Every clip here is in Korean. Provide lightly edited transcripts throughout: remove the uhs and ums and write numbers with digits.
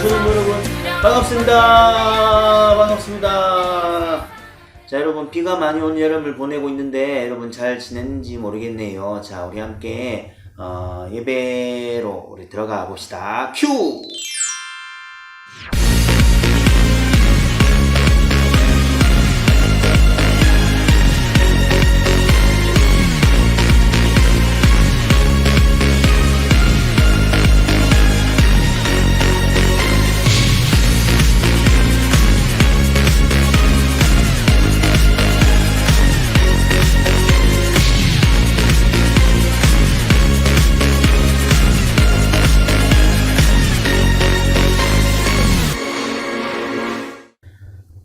청년도 여러분 반갑습니다. 반갑습니다. 자, 여러분 비가 많이 오는 여름을 보내고 있는데 여러분 잘 지냈는지 모르겠네요. 자, 우리 함께 예배로 우리 들어가 봅시다. 큐!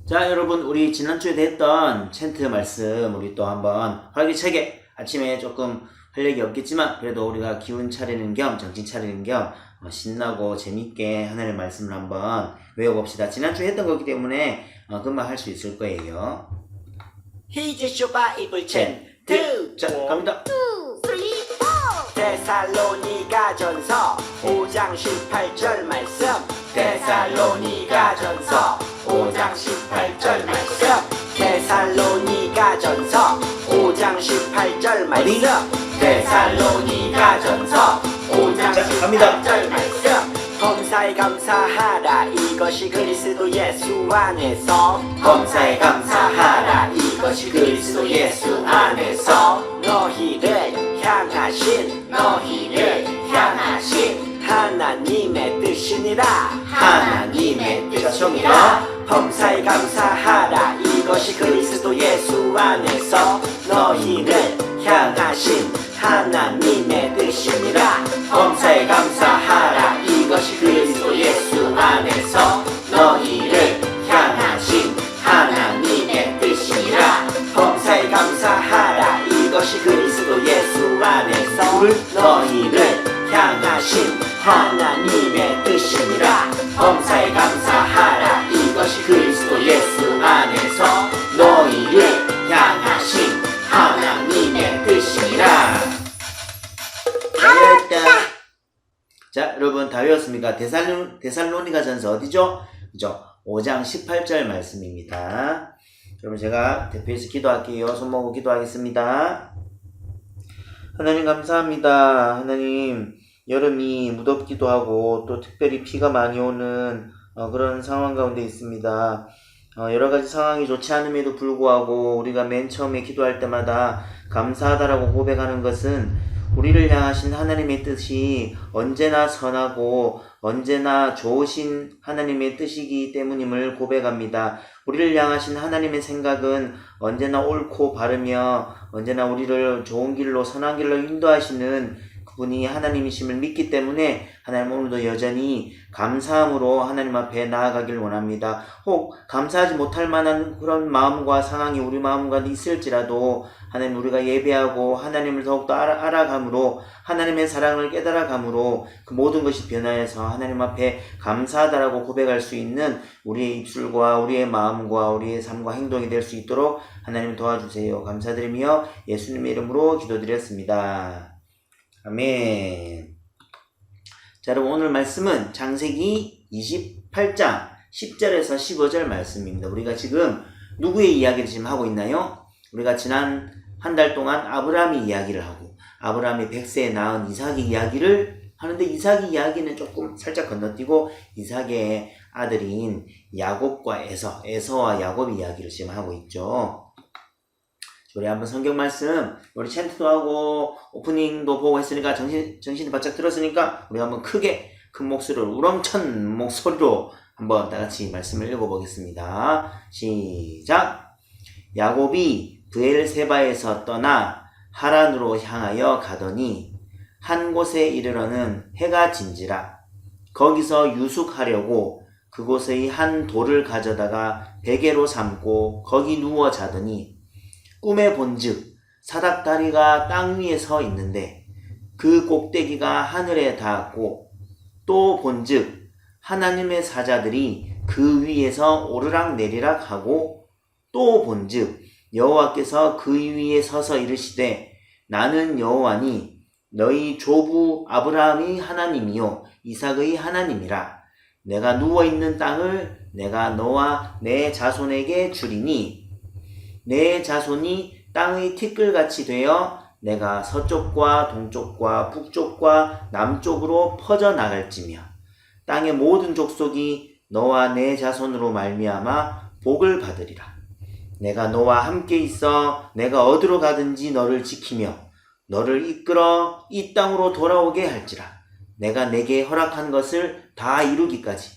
자, 여러분 우리 지난주에 했던 챈트 말씀 우리 또 한번 활기차게 아침에 조금 활력이 없겠지만 그래도 우리가 기운 차리는 겸 정신 차리는 겸 신나고 재밌게 하나님의 말씀을 한번 외워봅시다. 지난주에 했던 거기 때문에 금방 할 수 있을 거예요. 히즈쇼 바이블 챈트. 자, 갑니다. 데살로니가전서 5장 18절 말씀. 데살로니가전서 5장 18절 말씀. 데살로니가전서 5장 18절 말씀. 데살로니가전서 5장 18절 말씀. 범사에 감사하라 이것이 그리스도 예수 안에서. 범사에 감사하라 이것이 그리스도 예수 안에서. 너희를 향하신 하나님의 뜻이니라. 하나님의 뜻이니라. 범사에 감사하라 이것이 그리스도 예수 안에서. 너희를 향하신 하나님의 뜻이니라. 범사에 감사하라 이것이 그리스도 예수 안에서. 너희를 향하신 하나님의 뜻이니라. 범사에 감사하라 이것이 그리스도 예수 안에서. 너희를 향하신 하나님의 뜻이니라. 범사에 감사하라 이것이 그리스도 예수 안에서. 너희를 향하신 하나님의 뜻이니라. 자, 여러분 다 외웠습니까? 데살로니가전서 어디죠? 그죠? 5장 18절 말씀입니다. 여러분 제가 대표해서 기도할게요. 손 모으고 기도하겠습니다. 하나님 감사합니다. 하나님 여름이 무덥기도 하고 또 특별히 비가 많이 오는 그런 상황 가운데 있습니다. 여러 가지 상황이 좋지 않음에도 불구하고 우리가 맨 처음에 기도할 때마다 감사하다라고 고백하는 것은 우리를 향하신 하나님의 뜻이 언제나 선하고 언제나 좋으신 하나님의 뜻이기 때문임을 고백합니다. 우리를 향하신 하나님의 생각은 언제나 옳고 바르며 언제나 우리를 좋은 길로 선한 길로 인도하시는 그분이 하나님이심을 믿기 때문에 하나님 오늘도 여전히 감사함으로 하나님 앞에 나아가길 원합니다. 혹 감사하지 못할 만한 그런 마음과 상황이 우리 마음 가운데 있을지라도 하나님 우리가 예배하고 하나님을 더욱더 알아감으로 하나님의 사랑을 깨달아감으로 그 모든 것이 변화해서 하나님 앞에 감사하다라고 고백할 수 있는 우리의 입술과 우리의 마음과 우리의 삶과 행동이 될 수 있도록 하나님 도와주세요. 감사드리며 예수님의 이름으로 기도드렸습니다. 아멘. 자, 여러분 오늘 말씀은 창세기 28장 10절에서 15절 말씀입니다. 우리가 지금 누구의 이야기를 지금 하고 있나요? 우리가 지난 한 달 동안 아브라함의 이야기를 하고 아브라함이 100세에 낳은 이삭의 이야기를 하는데 이삭의 이야기는 조금 살짝 건너뛰고 이삭의 아들인 야곱과 에서와 야곱의 이야기를 지금 하고 있죠. 우리 한번 성경 말씀 우리 챈트도 하고 오프닝도 보고 했으니까 정신이 바짝 들었으니까 우리 한번 크게 큰 목소리로 우렁찬 목소리로 한번 다같이 말씀을 읽어보겠습니다. 시작. 야곱이 브엘세바에서 떠나 하란으로 향하여 가더니 한 곳에 이르러는 해가 진지라. 거기서 유숙하려고 그곳의 한 돌을 가져다가 베개로 삼고 거기 누워 자더니 꿈에 본즉 사닥다리가 땅 위에 서 있는데 그 꼭대기가 하늘에 닿았고 또 본즉 하나님의 사자들이 그 위에서 오르락내리락 하고 또 본즉 여호와께서 그 위에 서서 이르시되 나는 여호와니 너희 조부 아브라함의 하나님이요 이삭의 하나님이라. 내가 누워있는 땅을 내가 너와 내 자손에게 주리니 내 자손이 땅의 티끌같이 되어 내가 서쪽과 동쪽과 북쪽과 남쪽으로 퍼져나갈지며 땅의 모든 족속이 너와 내 자손으로 말미암아 복을 받으리라. 내가 너와 함께 있어 내가 어디로 가든지 너를 지키며 너를 이끌어 이 땅으로 돌아오게 할지라. 내가 내게 허락한 것을 다 이루기까지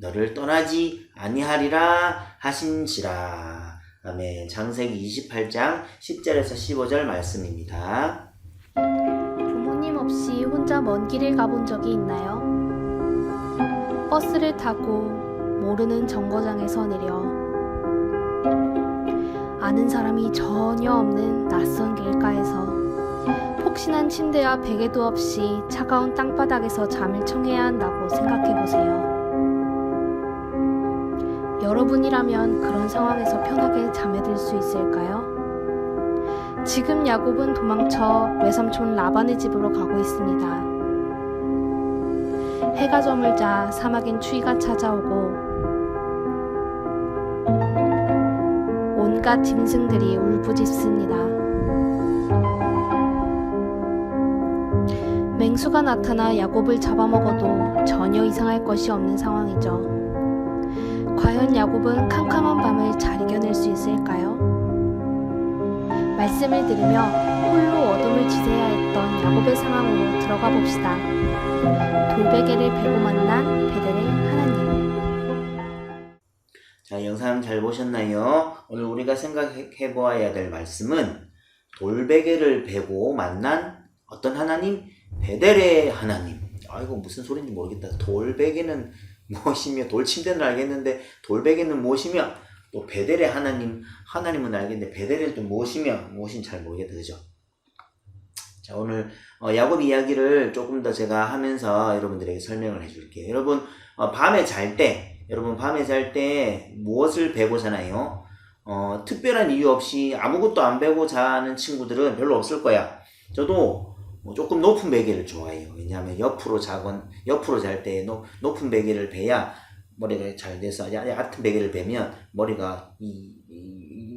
너를 떠나지 아니하리라 하신지라. 아멘. 창세기 28장 10절에서 15절 말씀입니다. 부모님 없이 혼자 먼 길을 가본 적이 있나요? 버스를 타고 모르는 정거장에서 내려 아는 사람이 전혀 없는 낯선 길가에서 폭신한 침대와 베개도 없이 차가운 땅바닥에서 잠을 청해야 한다고 생각해보세요. 여러분이라면 그런 상황에서 편하게 잠에 들 수 있을까요? 지금 야곱은 도망쳐 외삼촌 라반의 집으로 가고 있습니다. 해가 저물자 사막엔 추위가 찾아오고 온갖 짐승들이 울부짖습니다. 맹수가 나타나 야곱을 잡아먹어도 전혀 이상할 것이 없는 상황이죠. 과연 야곱은 캄캄한 밤을 잘 이겨낼 수 있을까요? 말씀을 들으며 홀로 어둠을 지새야 했던 야곱의 상황으로 들어가 봅시다. 돌베개를 베고 만난 베델의 하나님. 자, 영상 잘 보셨나요? 오늘 우리가 생각해 보아야 될 말씀은 돌베개를 베고 만난 어떤 하나님? 베델의 하나님. 아이고 무슨 소리인지 모르겠다. 돌베개는 무엇이며 돌침대는 알겠는데 돌베개는 무엇이며 또 베델의 하나님은 알겠는데 베델은 또 무엇인지 잘 모르겠다. 그죠? 자, 오늘 야곱 이야기를 조금 더 제가 하면서 여러분들에게 설명을 해줄게요. 여러분 밤에 잘 때 무엇을 베고 자나요? 특별한 이유 없이 아무것도 안 베고 자는 친구들은 별로 없을 거야. 저도 조금 높은 베개를 좋아해요. 왜냐하면 옆으로 잘 때 높은 베개를 베야 머리가 잘 돼서 얕은 베개를 베면 머리가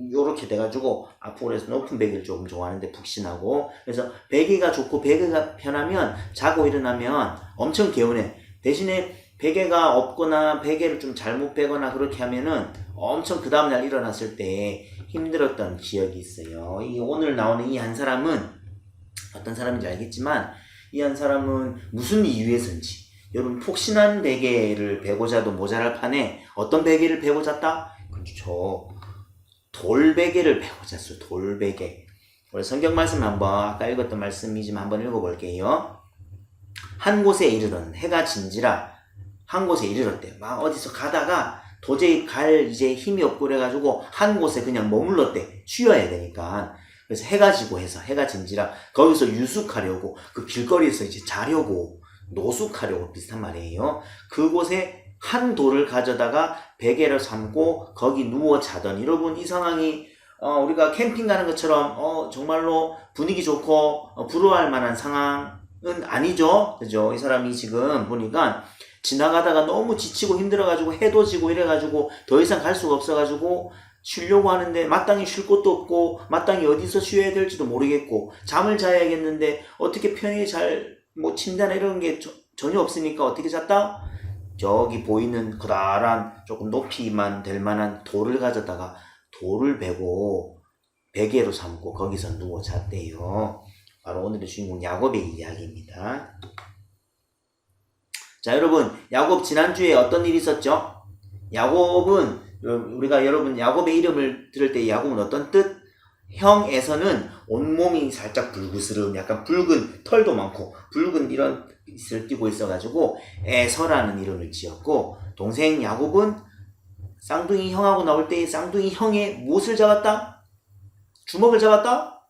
요렇게 돼가지고 앞으로 해서 높은 베개를 조금 좋아하는데 푹신하고, 그래서 베개가 좋고 베개가 편하면 자고 일어나면 엄청 개운해. 대신에 베개가 없거나 베개를 좀 잘못 베거나 그렇게 하면은 엄청 그 다음날 일어났을 때 힘들었던 기억이 있어요. 오늘 나오는 이 한 사람은 어떤 사람인지 알겠지만 이 한 사람은 무슨 이유에서인지, 여러분 폭신한 베개를 베고 자도 모자랄 판에 어떤 베개를 베고 잤다? 그렇죠. 돌베개를 베고 잤어요. 돌베개. 우리 성경 말씀 한번 아까 읽었던 말씀이지만 한번 읽어볼게요. 한 곳에 이르던 해가 진지라 한 곳에 이르렀대요. 막 어디서 가다가 도저히 갈 이제 힘이 없고 그래가지고 한 곳에 그냥 머물렀대. 쉬어야 되니까. 그래서 해가 지고 해서 해가 진지라 거기서 유숙하려고, 그 길거리에서 이제 자려고 노숙하려고 비슷한 말이에요. 그곳에 한 돌을 가져다가 베개를 삼고 거기 누워 자던, 여러분 이 상황이 우리가 캠핑 가는 것처럼 정말로 분위기 좋고 부러워할 만한 상황은 아니죠. 그죠? 이 사람이 지금 보니까 지나가다가 너무 지치고 힘들어가지고 해도 지고 이래가지고 더 이상 갈 수가 없어가지고 쉬려고 하는데 마땅히 쉴 곳도 없고 마땅히 어디서 쉬어야 될지도 모르겠고 잠을 자야겠는데 어떻게 편히 침대나 이런 게 전혀 없으니까 어떻게 잤다? 저기 보이는 커다란 조금 높이만 될 만한 돌을 가져다가 돌을 베고 베개로 삼고 거기서 누워 잤대요. 바로 오늘의 주인공 야곱의 이야기입니다. 자, 여러분 야곱 지난주에 어떤 일이 있었죠? 야곱은 우리가 여러분 야곱의 이름을 들을 때 야곱은 어떤 뜻? 형 에서는 온몸이 살짝 불구스러운 약간 붉은 털도 많고 붉은 이런 빛을 띠고 있어가지고 에서라는 이름을 지었고, 동생 야곱은 쌍둥이 형하고 나올 때 쌍둥이 형의 무엇을 잡았다? 주먹을 잡았다?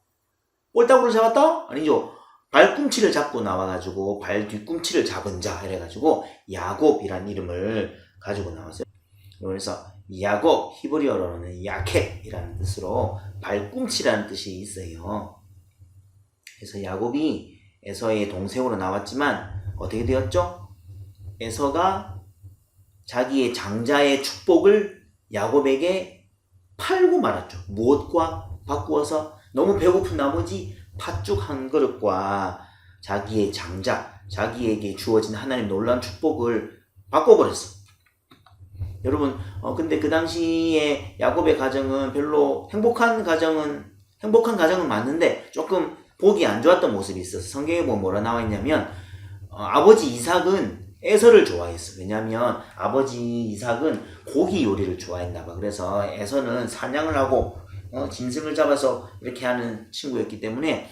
꼴따구를 잡았다? 아니죠. 발꿈치를 잡고 나와가지고 발 뒤꿈치를 잡은 자 이래가지고 야곱이란 이름을 가지고 나왔어요. 그래서 야곱 히브리어로는 야켓이라는 뜻으로 발꿈치라는 뜻이 있어요. 그래서 야곱이 에서의 동생으로 나왔지만 어떻게 되었죠? 에서가 자기의 장자의 축복을 야곱에게 팔고 말았죠. 무엇과 바꾸어서? 너무 배고픈 나머지 팥죽 한 그릇과 자기의 장자, 자기에게 주어진 하나님 놀라운 축복을 바꿔버렸어. 여러분, 근데 그 당시에 야곱의 가정은 별로 행복한 가정은 맞는데 조금 보기 안 좋았던 모습이 있어서 성경에 보면 뭐라 나와 있냐면 아버지 이삭은 에서를 좋아했어. 왜냐하면 아버지 이삭은 고기 요리를 좋아했나 봐. 그래서 에서는 사냥을 하고 짐승을 잡아서 이렇게 하는 친구였기 때문에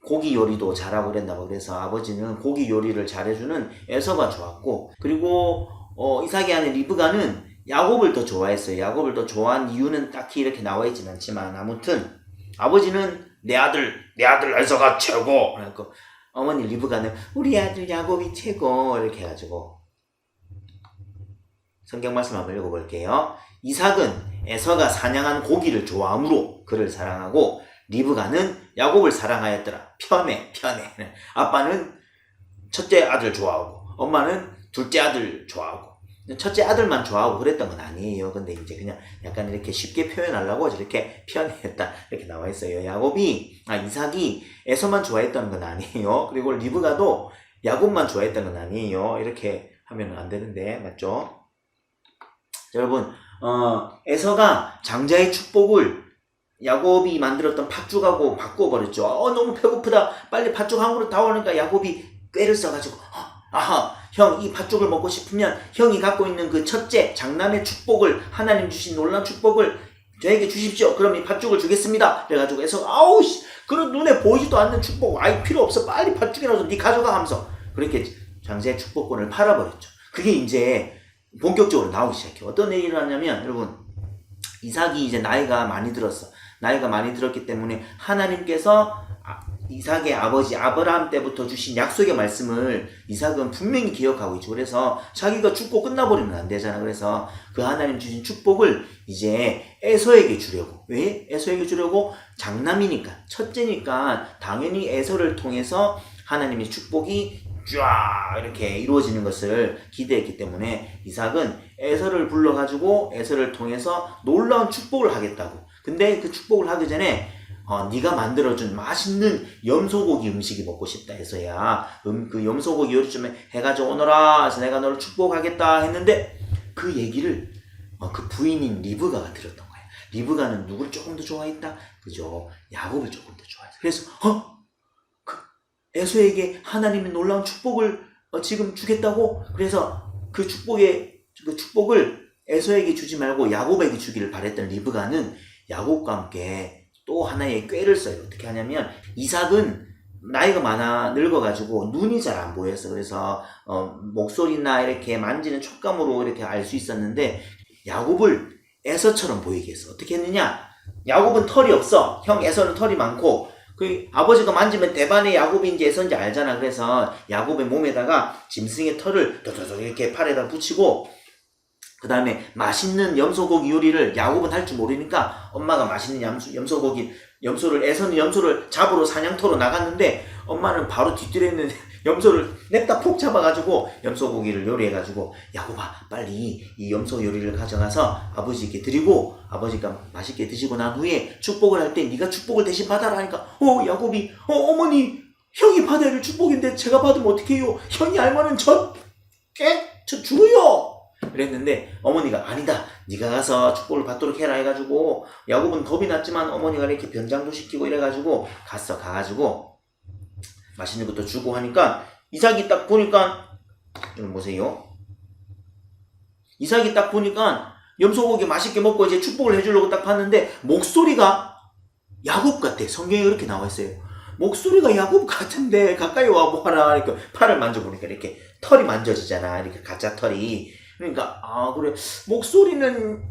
고기 요리도 잘하고 그랬나 봐. 그래서 아버지는 고기 요리를 잘해주는 에서가 좋았고, 그리고 이삭의 아내 리브가는 야곱을 더 좋아했어요. 야곱을 더 좋아한 이유는 딱히 이렇게 나와 있진 않지만 아무튼 아버지는 내 아들 에서가 최고. 그러니까 어머니 리브가는 우리 아들 야곱이 최고 이렇게 해가지고 성경 말씀 한번 읽어볼게요. 이삭은 에서가 사냥한 고기를 좋아하므로 그를 사랑하고 리브가는 야곱을 사랑하였더라. 편해. 아빠는 첫째 아들 좋아하고 엄마는 둘째 아들 좋아하고. 첫째 아들만 좋아하고 그랬던 건 아니에요. 근데 이제 그냥 약간 이렇게 쉽게 표현하려고 이렇게 편했다 이렇게 나와 있어요. 이삭이 에서만 좋아했던 건 아니에요. 그리고 리브가도 야곱만 좋아했던 건 아니에요. 이렇게 하면 안 되는데, 맞죠? 여러분, 에서가 장자의 축복을 야곱이 만들었던 팥죽하고 바꿔버렸죠. 너무 배고프다. 빨리 팥죽 한 그릇 다 오니까 야곱이 꾀를 써가지고 형, 이 팥죽을 먹고 싶으면 형이 갖고 있는 그 첫째 장남의 축복을, 하나님 주신 놀라운 축복을 저에게 주십시오. 그럼 이 팥죽을 주겠습니다. 그래가지고 에서가 그런 눈에 보이지도 않는 축복 필요 없어. 빨리 팥죽이라도 네 가져가 하면서 그렇게 장자의 축복권을 팔아버렸죠. 그게 이제 본격적으로 나오기 시작해요. 어떤 일이 일어나냐면, 여러분, 이삭이 이제 나이가 많이 들었어. 나이가 많이 들었기 때문에 하나님께서 이삭의 아버지 아브라함 때부터 주신 약속의 말씀을 이삭은 분명히 기억하고 있죠. 그래서 자기가 죽고 끝나버리면 안 되잖아. 그래서 그 하나님 주신 축복을 이제 에서에게 주려고. 왜? 에서에게 주려고? 장남이니까, 첫째니까 당연히 에서를 통해서 하나님의 축복이 쫙 이렇게 이루어지는 것을 기대했기 때문에 이삭은 에서를 불러가지고 에서를 통해서 놀라운 축복을 하겠다고. 근데 그 축복을 하기 전에 네가 만들어준 맛있는 염소고기 음식이 먹고 싶다 해서야 그 염소고기 요리 좀 해가지고 오너라 해서 내가 너를 축복하겠다 했는데 그 얘기를 그 부인인 리브가가 들었던 거야. 리브가는 누구를 조금 더 좋아했다? 그죠? 야곱을 조금 더 좋아했어. 그래서 그 에서에게 하나님의 놀라운 축복을 지금 주겠다고? 그래서 그 축복을 에서에게 주지 말고 야곱에게 주기를 바랬던 리브가는 야곱과 함께 또 하나의 꾀를 써요. 어떻게 하냐면, 이삭은 나이가 많아 늙어가지고 눈이 잘 안 보였어. 그래서 목소리나 이렇게 만지는 촉감으로 이렇게 알 수 있었는데 야곱을 에서처럼 보이게 했어. 어떻게 했느냐? 야곱은 털이 없어. 형 에서는 털이 많고, 그 아버지가 만지면 대반의 야곱인지 에서인지 알잖아. 그래서 야곱의 몸에다가 짐승의 털을 도도도 이렇게 팔에다 붙이고, 그 다음에 맛있는 염소고기 요리를 야곱은 할 줄 모르니까 엄마가 맛있는 에서는 염소를 잡으러 사냥터로 나갔는데 엄마는 바로 뒤뜰에 있는 염소를 냅다 푹 잡아가지고 염소고기를 요리해가지고, 야곱아 빨리 이 염소 요리를 가져가서 아버지께 드리고 아버지가 맛있게 드시고 난 후에 축복을 할 때 네가 축복을 대신 받아라 하니까 야곱이 어머니 형이 받아야 할 축복인데 제가 받으면 어떡해요? 형이 알면은 저 죽어요. 그랬는데 어머니가 아니다, 네가 가서 축복을 받도록 해라 해가지고, 야곱은 겁이 났지만 어머니가 이렇게 변장도 시키고 이래가지고 가가지고 맛있는 것도 주고 하니까 이삭이 딱 보니까, 여러분 보세요, 이삭이 딱 보니까 염소고기 맛있게 먹고 이제 축복을 해주려고 딱 봤는데 목소리가 야곱 같아. 성경에 그렇게 나와 있어요. 목소리가 야곱 같은데 가까이 와보아라. 이렇게 팔을 만져보니까 이렇게 털이 만져지잖아. 이렇게 가짜 털이. 그러니까 그래, 목소리는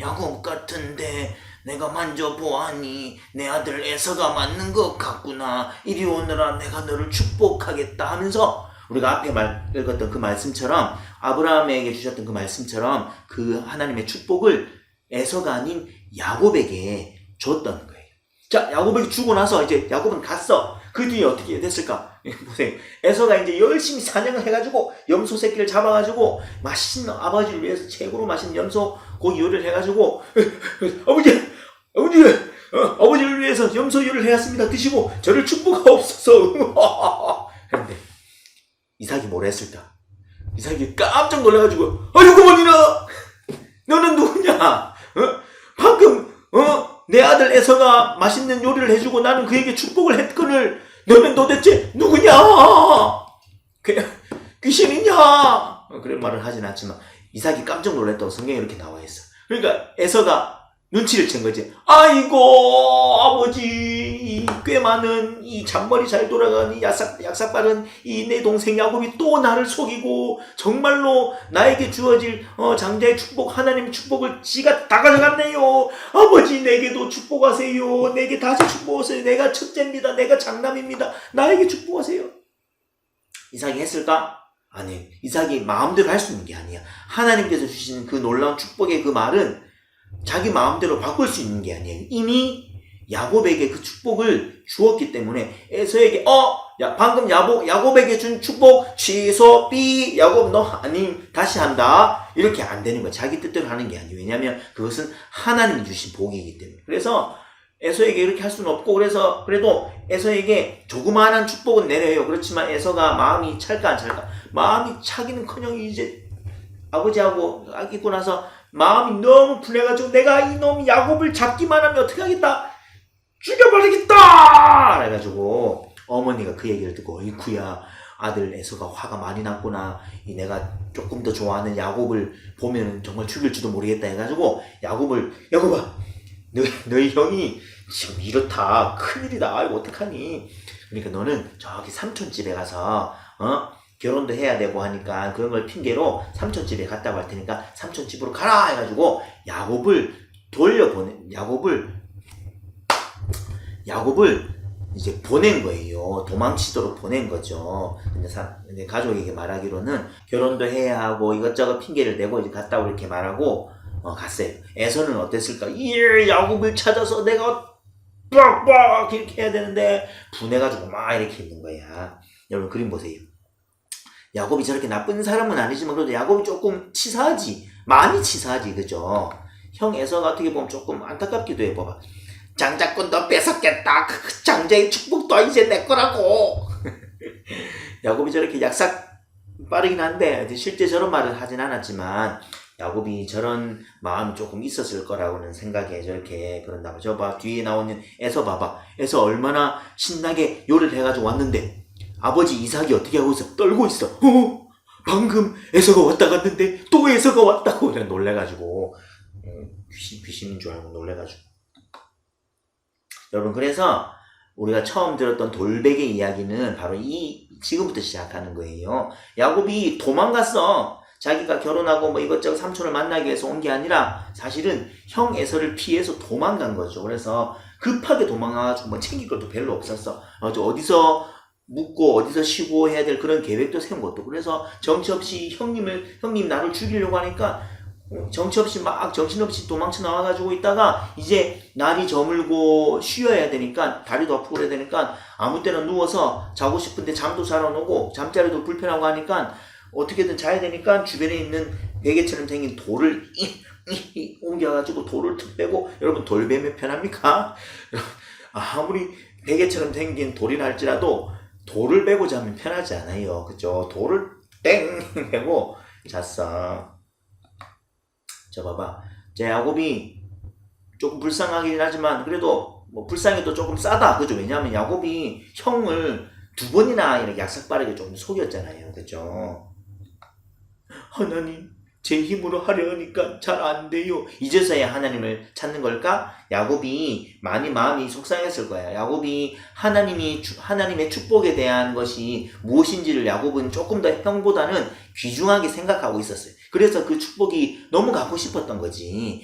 야곱 같은데 내가 만져보아니 내 아들 에서가 맞는 것 같구나. 이리 오너라, 내가 너를 축복하겠다 하면서, 우리가 앞에 읽었던 그 말씀처럼, 아브라함에게 주셨던 그 말씀처럼 그 하나님의 축복을 에서가 아닌 야곱에게 줬던 거예요. 자, 야곱에게 주고 나서 이제 야곱은 갔어. 그 뒤에 어떻게 됐을까? 보세요. 에서가 이제 열심히 사냥을 해가지고 염소 새끼를 잡아가지고 맛있는 아버지를 위해서 최고로 맛있는 염소 고기 요리를 해가지고 아버지 아버지를 위해서 염소 요리를 해왔습니다. 드시고 저를 축복하옵소서. 그런데 이삭이 뭐라 했을까? 이삭이 깜짝 놀라가지고 아이고 머니나 너는 누구냐? 방금 내 아들 에서가 맛있는 요리를 해주고 나는 그에게 축복을 했거늘 너는 도대체 누구냐? 귀신이냐? 그런 말을 하진 않지만 이삭이 깜짝 놀랐다고 성경에 이렇게 나와 있어. 그러니까 에서가 눈치를 챈 거지. 아이고 아버지 꽤 많은 이 잔머리 잘 돌아가는 이 약삭 빠른 이 내 동생 야곱이 또 나를 속이고 정말로 나에게 주어질 장자의 축복 하나님의 축복을 지가 다 가져갔네요. 아버지 내게도 축복하세요. 내게 다시 축복하세요. 내가 첫째입니다. 내가 장남입니다. 나에게 축복하세요. 이삭이 했을까? 아니 이삭이 마음대로 할 수 있는 게 아니야. 하나님께서 주시는 그 놀라운 축복의 그 말은 자기 마음대로 바꿀 수 있는 게 아니에요. 이미 야곱에게 그 축복을 주었기 때문에 에서에게 방금 야곱에게 준 축복 취소 삐 야곱 너 아니 다시 한다 이렇게 안 되는 거야. 자기 뜻대로 하는 게 아니에요. 왜냐하면 그것은 하나님이 주신 복이기 때문에. 그래서 에서에게 이렇게 할 수는 없고 그래서 그래도 에서에게 조그마한 축복은 내려요. 그렇지만 에서가 마음이 찰까 안 찰까? 마음이 차기는커녕 이제 아버지하고 있고 나서 마음이 너무 불해가지고 내가 이놈 야곱을 잡기만 하면 어떻게 하겠다? 죽여버리겠다! 그래가지고 어머니가 그 얘기를 듣고 어이쿠야 아들 에서가 화가 많이 났구나. 이 내가 조금 더 좋아하는 야곱을 보면 정말 죽일지도 모르겠다 해가지고 야곱아 너희 형이 지금 이렇다 큰일이다 이거 어떡하니? 그러니까 너는 저기 삼촌 집에 가서 결혼도 해야 되고 하니까 그런 걸 핑계로 삼촌 집에 갔다고 할 테니까 삼촌 집으로 가라 해가지고 야곱을 이제 보낸 거예요. 도망치도록 보낸 거죠. 근데 가족에게 말하기로는 결혼도 해야 하고 이것저것 핑계를 대고 이제 갔다고 이렇게 말하고 갔어요. 에서는 어땠을까? 야곱을 찾아서 내가 빡빡 이렇게 해야 되는데 분해가지고 막 이렇게 있는 거야. 여러분 그림 보세요. 야곱이 저렇게 나쁜 사람은 아니지만 그래도 야곱이 조금 치사하지. 많이 치사하지. 그죠? 형 에서가 어떻게 보면 조금 안타깝기도 해. 봐봐. 장자꾼 너 뺏었겠다. 그 장자의 축복도 이제 내 거라고. 야곱이 저렇게 약삭 빠르긴 한데 실제 저런 말을 하진 않았지만 야곱이 저런 마음이 조금 있었을 거라고는 생각해. 저렇게 그런다고. 저 봐. 뒤에 나오는 에서 봐봐. 에서 얼마나 신나게 요리를 해가지고 왔는데 아버지 이삭이 어떻게 하고 있어? 떨고 있어. 방금 에서가 왔다 갔는데 또 에서가 왔다고 그냥 놀래가지고 귀신인 줄 알고 놀래가지고. 여러분 그래서 우리가 처음 들었던 돌베개 이야기는 바로 지금부터 시작하는 거예요. 야곱이 도망갔어. 자기가 결혼하고 뭐 이것저것 삼촌을 만나기 위해서 온 게 아니라 사실은 형 에서를 피해서 도망간 거죠. 그래서 급하게 도망가가지고 뭐 챙길 것도 별로 없었어. 어디서 묵고 어디서 쉬고 해야 될 그런 계획도 세운 것도. 그래서 정처없이 형님 나를 죽이려고 하니까 정처없이 막 정신없이 도망쳐 나와가지고 있다가 이제 날이 저물고 쉬어야 되니까 다리도 아프고 그래야 되니까 아무 때나 누워서 자고 싶은데 잠도 잘 안 오고 잠자리도 불편하고 하니까 어떻게든 자야 되니까 주변에 있는 베개처럼 생긴 돌을 옮겨가지고 돌을 툭 빼고. 여러분 돌 베면 편합니까? 아무리 베개처럼 생긴 돌이라 할지라도 돌을 빼고 자면 편하지 않아요. 그죠? 돌을 땡 빼고 잤어. 저 봐봐. 제 야곱이 조금 불쌍하긴 하지만 그래도 뭐 불쌍해도 조금 싸다. 그죠? 왜냐하면 야곱이 형을 2번이나 이렇게 약삭빠르게 조금 속였잖아요. 그죠? 하나님 제 힘으로 하려 하니까 잘 안 돼요. 이제서야 하나님을 찾는 걸까? 야곱이 많이 마음이 속상했을 거야. 야곱이 하나님의 축복에 대한 것이 무엇인지를 야곱은 조금 더 형보다는 귀중하게 생각하고 있었어요. 그래서 그 축복이 너무 갖고 싶었던 거지.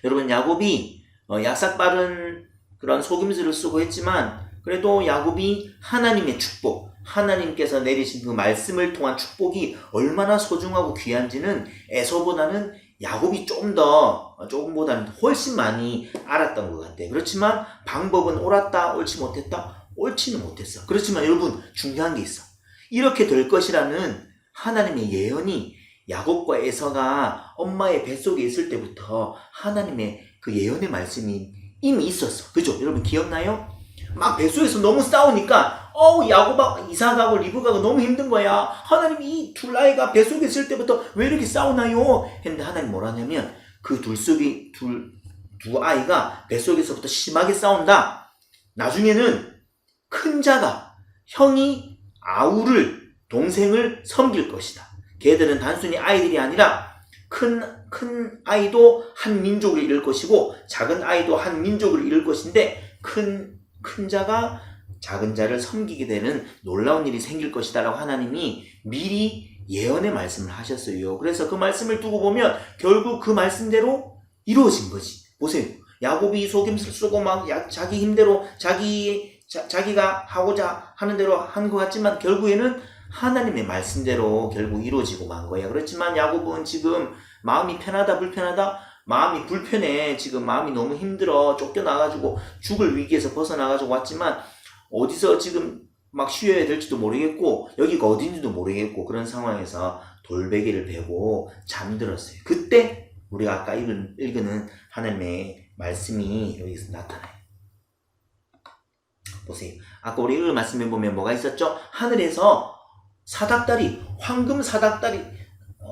여러분 야곱이 약삭빠른 그런 속임수를 쓰고 했지만 그래도 야곱이 하나님의 축복, 하나님께서 내리신 그 말씀을 통한 축복이 얼마나 소중하고 귀한지는 에서보다는 야곱이 조금보다는 훨씬 많이 알았던 것 같아요. 그렇지만 방법은 옳았다, 옳지 못했다? 옳지는 못했어. 그렇지만 여러분 중요한 게 있어. 이렇게 될 것이라는 하나님의 예언이 야곱과 에서가 엄마의 뱃속에 있을 때부터 하나님의 그 예언의 말씀이 이미 있었어. 그죠? 여러분 기억나요? 막 뱃속에서 너무 싸우니까 야곱하고 이삭하고 리브가가 너무 힘든 거야. 하나님이 이 둘 아이가 뱃속에 있을 때부터 왜 이렇게 싸우나요? 했는데 하나님 뭐라냐면 그 두 아이가 뱃속에서부터 심하게 싸운다. 나중에는 큰 자가 형이 아우를 동생을 섬길 것이다. 걔들은 단순히 아이들이 아니라 큰 아이도 한 민족을 이룰 것이고 작은 아이도 한 민족을 이룰 것인데 큰 자가 작은 자를 섬기게 되는 놀라운 일이 생길 것이다 라고 하나님이 미리 예언의 말씀을 하셨어요. 그래서 그 말씀을 두고 보면 결국 그 말씀대로 이루어진 거지. 보세요. 야곱이 속임수를 쓰고 막 자기 힘대로 자기가 하고자 하는 대로 한 것 같지만 결국에는 하나님의 말씀대로 결국 이루어지고 만 거야. 그렇지만 야곱은 지금 마음이 편하다 불편하다? 마음이 불편해. 지금 마음이 너무 힘들어. 쫓겨나가지고 죽을 위기에서 벗어나가지고 왔지만 어디서 지금 막 쉬어야 될지도 모르겠고 여기가 어딘지도 모르겠고 그런 상황에서 돌베개를 베고 잠들었어요. 그때 우리가 아까 읽은 하나님의 말씀이 여기서 나타나요. 보세요. 아까 우리 읽은 말씀에 보면 뭐가 있었죠? 하늘에서 사닥다리, 황금 사닥다리,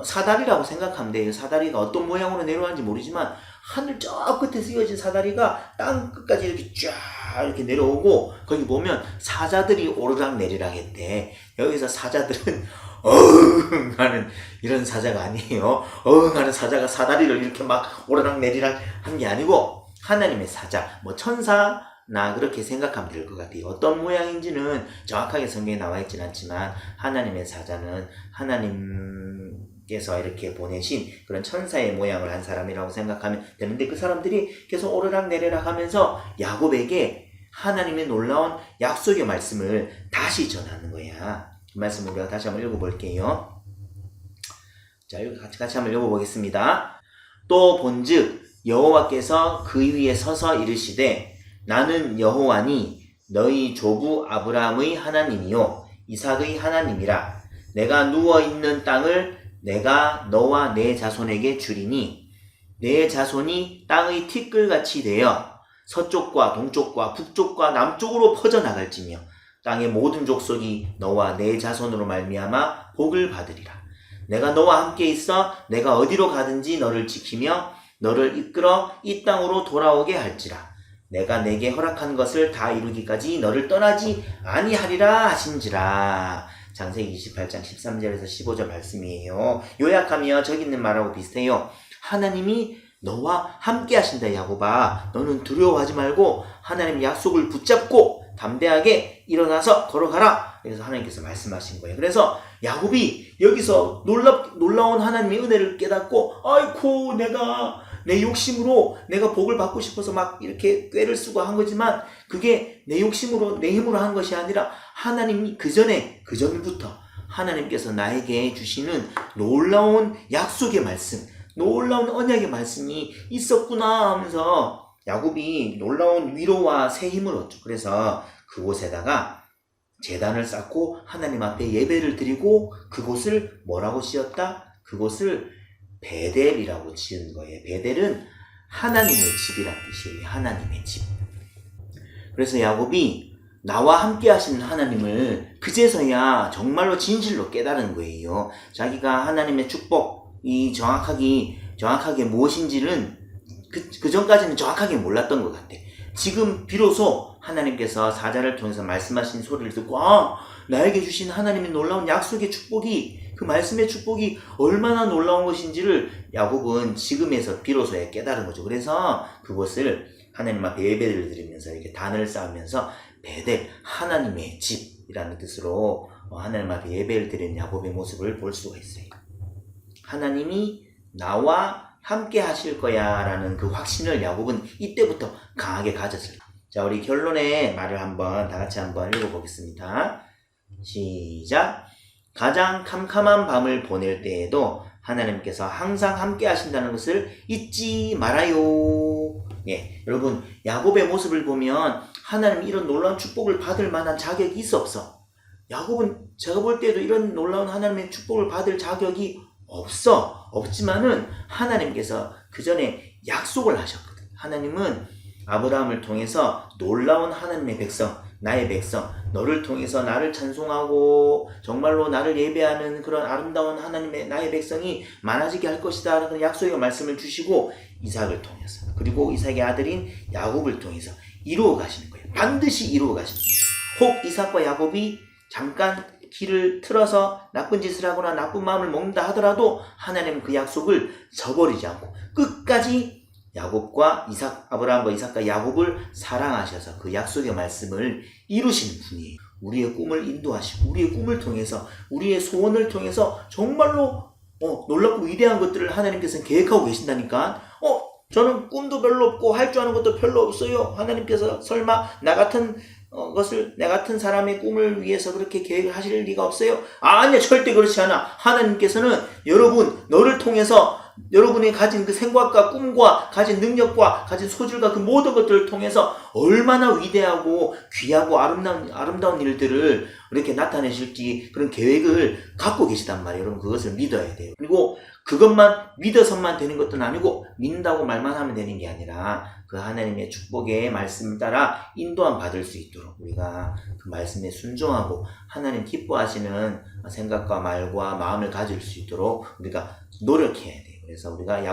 사다리라고 생각하면 돼요. 사다리가 어떤 모양으로 내려가는지 모르지만 하늘 저 끝에 쓰여진 사다리가 땅 끝까지 이렇게 쫙 이렇게 내려오고 거기 보면 사자들이 오르락 내리락 했대. 여기서 사자들은 어흥 하는 이런 사자가 아니에요. 어흥 하는 사자가 사다리를 이렇게 막 오르락 내리락 한 게 아니고 하나님의 사자, 뭐 천사나 그렇게 생각하면 될 것 같아요. 어떤 모양인지는 정확하게 성경에 나와 있진 않지만 하나님의 사자는 하나님께서 이렇게 보내신 그런 천사의 모양을 한 사람이라고 생각하면 되는데 그 사람들이 계속 오르락 내리락 하면서 야곱에게 하나님의 놀라운 약속의 말씀을 다시 전하는 거야. 그 말씀을 우리가 다시 한번 읽어볼게요. 자, 같이 한번 읽어보겠습니다. 또 본즉 여호와께서 그 위에 서서 이르시되 나는 여호와니 너희 조부 아브라함의 하나님이요 이삭의 하나님이라. 내가 누워있는 땅을 내가 너와 내 자손에게 주리니 내 자손이 땅의 티끌같이 되어 서쪽과 동쪽과 북쪽과 남쪽으로 퍼져나갈지며 땅의 모든 족속이 너와 내 자손으로 말미암아 복을 받으리라. 내가 너와 함께 있어 내가 어디로 가든지 너를 지키며 너를 이끌어 이 땅으로 돌아오게 할지라. 내가 내게 허락한 것을 다 이루기까지 너를 떠나지 아니하리라 하신지라. 창세기 28장 13절에서 15절 말씀이에요. 요약하면 저기 있는 말하고 비슷해요. 하나님이 너와 함께 하신다. 야곱아, 너는 두려워하지 말고 하나님의 약속을 붙잡고 담대하게 일어나서 걸어가라. 그래서 하나님께서 말씀하신 거예요. 그래서 야곱이 여기서 놀라운 하나님의 은혜를 깨닫고 아이고 내가 내 욕심으로 내가 복을 받고 싶어서 막 이렇게 꾀를 쓰고 한 거지만 그게 내 욕심으로 내 힘으로 한 것이 아니라 하나님이 그 전부터 하나님께서 나에게 주시는 놀라운 약속의 말씀, 놀라운 언약의 말씀이 있었구나 하면서 야곱이 놀라운 위로와 새 힘을 얻죠. 그래서 그곳에다가 제단을 쌓고 하나님 앞에 예배를 드리고 그곳을 뭐라고 지었다? 그곳을 베델이라고 지은 거예요. 베델은 하나님의 집이란 뜻이에요. 하나님의 집. 그래서 야곱이 나와 함께 하시는 하나님을 그제서야 정말로 진실로 깨달은 거예요. 자기가 하나님의 축복이 정확하게 무엇인지는 그 전까지는 정확하게 몰랐던 것 같아. 지금 비로소 하나님께서 사자를 통해서 말씀하신 소리를 듣고 나에게 주신 하나님의 놀라운 약속의 축복이 그 말씀의 축복이 얼마나 놀라운 것인지를 야곱은 지금에서 비로소에 깨달은 거죠. 그래서 그곳을 하나님 앞에 예배를 드리면서 이렇게 단을 쌓으면서 베델, 하나님의 집이라는 뜻으로 하나님 앞에 예배를 드리는 야곱의 모습을 볼 수가 있어요. 하나님이 나와 함께 하실 거야 라는 그 확신을 야곱은 이때부터 강하게 가졌어요. 자, 우리 결론의 말을 다 같이 한번 읽어보겠습니다. 시작. 가장 캄캄한 밤을 보낼 때에도 하나님께서 항상 함께 하신다는 것을 잊지 말아요. 예, 여러분 야곱의 모습을 보면 하나님 이런 놀라운 축복을 받을 만한 자격이 있어 없어? 야곱은 제가 볼 때도 이런 놀라운 하나님의 축복을 받을 자격이 없지만은 하나님께서 그 전에 약속을 하셨거든. 하나님은 아브라함을 통해서 놀라운 하나님의 백성, 나의 백성, 너를 통해서 나를 찬송하고 정말로 나를 예배하는 그런 아름다운 하나님의 나의 백성이 많아지게 할 것이다 라는 약속의 말씀을 주시고 이삭을 통해서 그리고 이삭의 아들인 야곱을 통해서 이루어 가시는 거예요. 반드시 이루어 가시는 거예요. 혹 이삭과 야곱이 잠깐 길을 틀어서 나쁜 짓을 하거나 나쁜 마음을 먹는다 하더라도 하나님은 그 약속을 저버리지 않고 끝까지 야곱과 이삭, 아브라함과 이삭과 야곱을 사랑하셔서 그 약속의 말씀을 이루시는 분이에요. 우리의 꿈을 인도하시고 우리의 꿈을 통해서 우리의 소원을 통해서 정말로 놀랍고 위대한 것들을 하나님께서는 계획하고 계신다니까. 저는 꿈도 별로 없고 할 줄 아는 것도 별로 없어요. 하나님께서 설마 나 같은 사람의 꿈을 위해서 그렇게 계획을 하실 리가 없어요? 아니야, 절대 그렇지 않아. 하나님께서는 너를 통해서 여러분이 가진 그 생각과 꿈과 가진 능력과 가진 소질과 그 모든 것들을 통해서 얼마나 위대하고 귀하고 아름다운 일들을 이렇게 나타내실지 그런 계획을 갖고 계시단 말이에요. 여러분 그것을 믿어야 돼요. 그리고 그것만 믿어서만 되는 것도 아니고 믿는다고 말만 하면 되는 게 아니라 그 하나님의 축복의 말씀을 따라 인도함 받을 수 있도록 우리가 그 말씀에 순종하고 하나님 기뻐하시는 생각과 말과 마음을 가질 수 있도록 우리가 노력해야 돼요. 그래서 우리가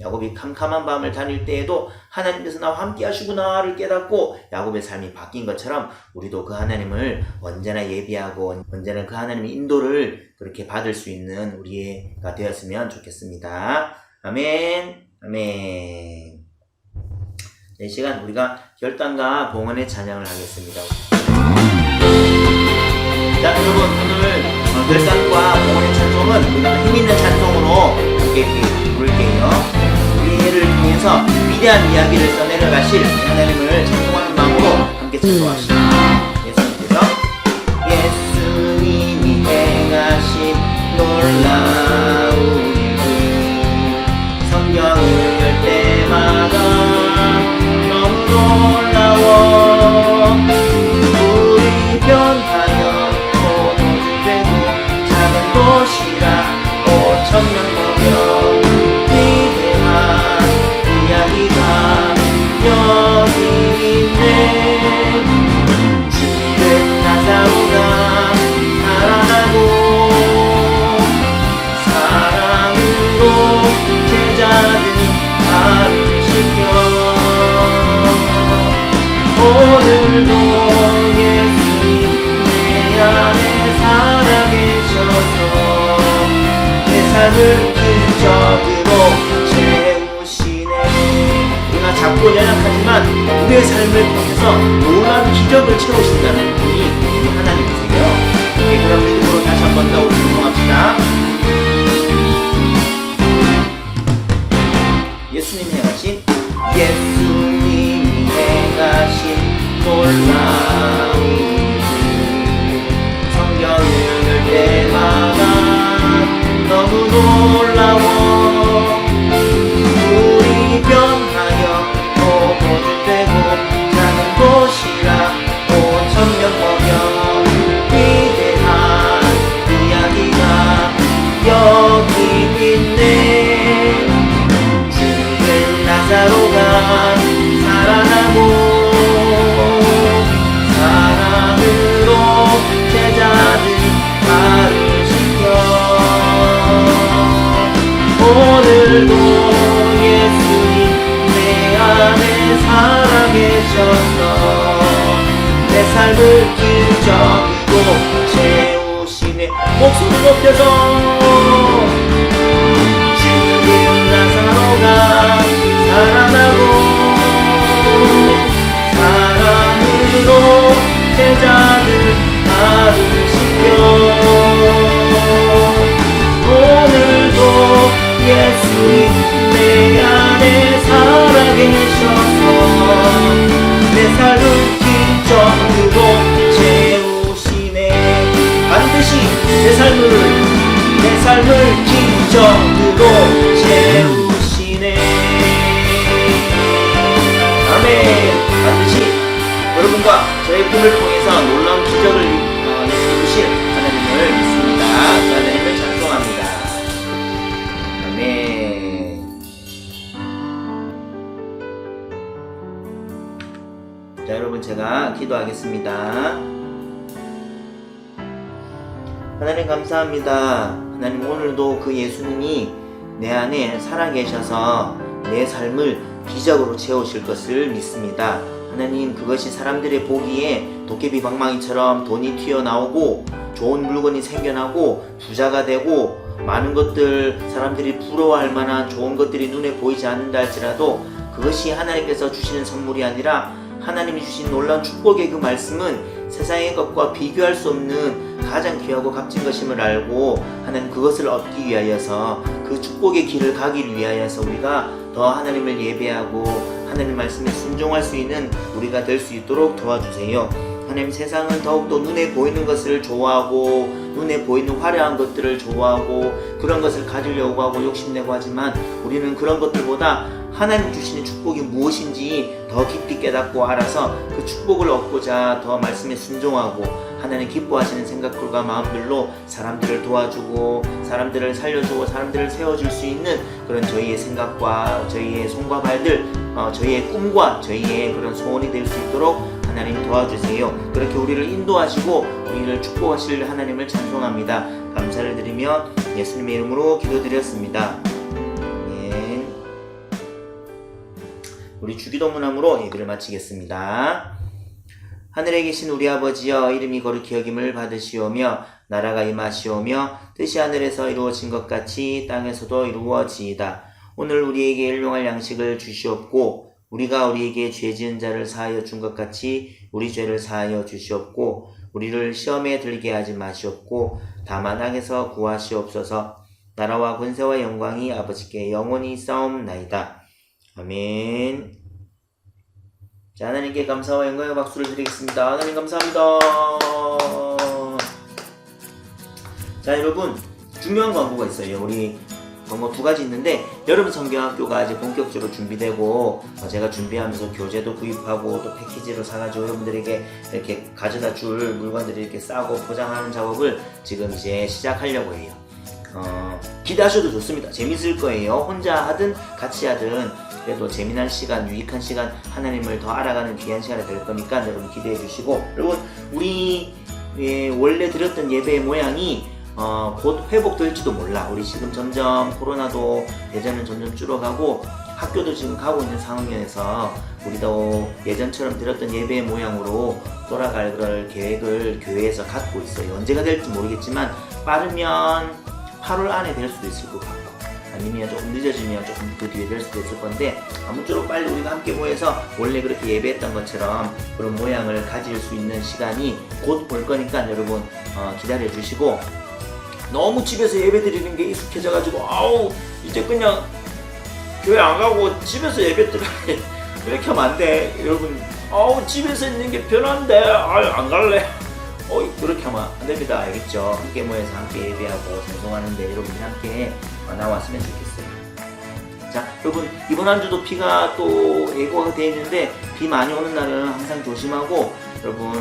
야곱이 캄캄한 밤을 다닐 때에도 하나님께서 나와 함께 하시구나를 깨닫고 야곱의 삶이 바뀐 것처럼 우리도 그 하나님을 언제나 예비하고 언제나 그 하나님의 인도를 그렇게 받을 수 있는 우리가 되었으면 좋겠습니다. 아멘. 아멘. 이 시간 우리가 결단과 봉헌의 찬양을 하겠습니다. 자, 여러분 오늘 결단과 봉헌의 찬송은 우리가 힘있는 찬송으로 함께 부를게요. 우리를 통해서 위대한 이야기를 써내려가실 하나님을 찬송하는 마음으로 함께 찬송합시다. 예수님이 행하신 놀라운 일 성경을 열 때마다 너무 놀라워 우리 변하여 되고 작은 도시라 5,000명 모여 위대한 이야기가 여기 있네. 죽은 나사로가 살아나고 사랑으로 제자들 발을 씻겨 오늘도 예수님 내 안에 살아계셔서 내 삶을 기적으로 채우시네. 우리가 작고 연약하지만 우리의 삶을 통해서 놀라운 기적을 채우신다는 분이 우리 하나님이세요. 그럼 믿음으로 다시 한 번 더 우리 기도합시다. 예수님이 행하신 놀라운 일 성경을 열 때마다 너무 놀라워 우리 변하여 보존되고 작은 곳이라 5,000명 모여 위대한 이야기가 여기 있네. 죽은 나사로가 살아나고 사랑으로 제자들 발을 씻겨 오늘도 예수님 내 안에 살아계셔서 내 삶을 기적으로 채우시네. 목소리 높여서 죽은 나사로가 살아나고 사랑으로 제자들 발을 씻겨 오늘도 예수님 내 안에 살아계셔서 내 삶을 기적으로 채우시네. 반드시 내 삶을 말씀과 저의 꿈을 통해서 놀라운 기적을 이루실 하나님을 믿습니다. 하나님을 찬송합니다. 아멘. 자, 여러분 제가 기도하겠습니다. 하나님 감사합니다. 하나님 오늘도 그 예수님이 내 안에 살아계셔서 내 삶을 기적으로 채우실 것을 믿습니다. 하나님 그것이 사람들의 보기에 도깨비 방망이처럼 돈이 튀어나오고 좋은 물건이 생겨나고 부자가 되고 많은 것들 사람들이 부러워할 만한 좋은 것들이 눈에 보이지 않는다 할지라도 그것이 하나님께서 주시는 선물이 아니라 하나님이 주신 놀라운 축복의 그 말씀은 세상의 것과 비교할 수 없는 가장 귀하고 값진 것임을 알고 하나님 그것을 얻기 위하여서 그 축복의 길을 가기 위하여서 우리가 더 하나님을 예배하고 하나님 말씀에 순종할 수 있는 우리가 될 수 있도록 도와주세요. 하나님 세상은 더욱더 눈에 보이는 것을 좋아하고 눈에 보이는 화려한 것들을 좋아하고 그런 것을 가지려고 하고 욕심내고 하지만 우리는 그런 것들보다 하나님 주시는 축복이 무엇인지 더 깊이 깨닫고 알아서 그 축복을 얻고자 더 말씀에 순종하고 하나님 기뻐하시는 생각들과 마음들로 사람들을 도와주고 사람들을 살려주고 사람들을 세워줄 수 있는 그런 저희의 생각과 저희의 손과 발들 저희의 꿈과 저희의 그런 소원이 될 수 있도록 하나님 도와주세요. 그렇게 우리를 인도하시고 우리를 축복하실 하나님을 찬송합니다. 감사를 드리며 예수님의 이름으로 기도드렸습니다. 아멘. 우리 주기도문함으로 예배를 마치겠습니다. 하늘에 계신 우리 아버지여 이름이 거룩히 여김을 받으시오며 나라가 임하시오며 뜻이 하늘에서 이루어진 것 같이 땅에서도 이루어지이다. 오늘 우리에게 일용할 양식을 주시옵고 우리가 우리에게 죄 지은 자를 사하여 준 것 같이 우리 죄를 사하여 주시옵고 우리를 시험에 들게 하지 마시옵고 다만 악에서 구하시옵소서. 나라와 권세와 영광이 아버지께 영원히 싸움나이다. 아멘. 자, 하나님께 감사와 영광의 박수를 드리겠습니다. 하나님 감사합니다. 자, 여러분 중요한 광고가 있어요. 우리 광고 두 가지 있는데 여러분 성경학교가 이제 본격적으로 준비되고 제가 준비하면서 교재도 구입하고 또 패키지로 사가지고 여러분들에게 이렇게 가져다 줄 물건들을 이렇게 싸고 포장하는 작업을 지금 이제 시작하려고 해요. 기대하셔도 좋습니다. 재밌을 거예요. 혼자 하든 같이 하든 그래도 재미난 시간, 유익한 시간, 하나님을 더 알아가는 귀한 시간이 될 거니까 여러분 기대해 주시고 여러분 우리 원래 드렸던 예배의 모양이 곧 회복될지도 몰라. 우리 지금 점점 코로나도 예전은 점점 줄어가고 학교도 지금 가고 있는 상황에서 우리도 예전처럼 드렸던 예배의 모양으로 돌아갈 그럴 계획을 교회에서 갖고 있어요. 언제가 될지 모르겠지만 빠르면 8월 안에 될 수도 있을 것 같고 아니면 조금 늦어지면 조금 그 뒤에 될 수도 있을 건데 아무쪼록 빨리 우리가 함께 모여서 원래 그렇게 예배했던 것처럼 그런 모양을 가질 수 있는 시간이 곧 올 거니까 여러분 기다려 주시고 너무 집에서 예배 드리는 게 익숙해져가지고 아우 이제 그냥 교회 안 가고 집에서 예배 드려 왜 이렇게 하면 안 돼 여러분. 아우 집에서 있는 게 편한데 아유 안 갈래. 그렇게 하면 안 됩니다. 알겠죠? 함께 모여서 함께 예배하고 찬송하는데 여러분이 함께 나왔으면 좋겠어요. 자, 여러분 이번 한 주도 비가 또 예고가 되어 있는데 비 많이 오는 날은 항상 조심하고 여러분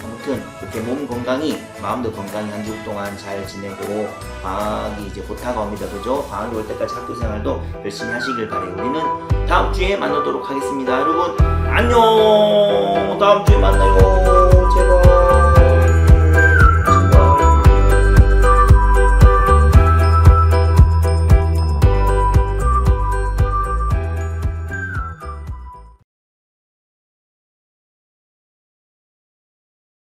아무튼 이렇게 몸 건강히 마음도 건강히 한 주 동안 잘 지내고 방학이 이제 곧 다가옵니다. 그죠? 방학이 올 때까지 학교 생활도 열심히 하시길 바래요. 우리는 다음 주에 만나도록 하겠습니다. 여러분 안녕. 다음 주에 만나요.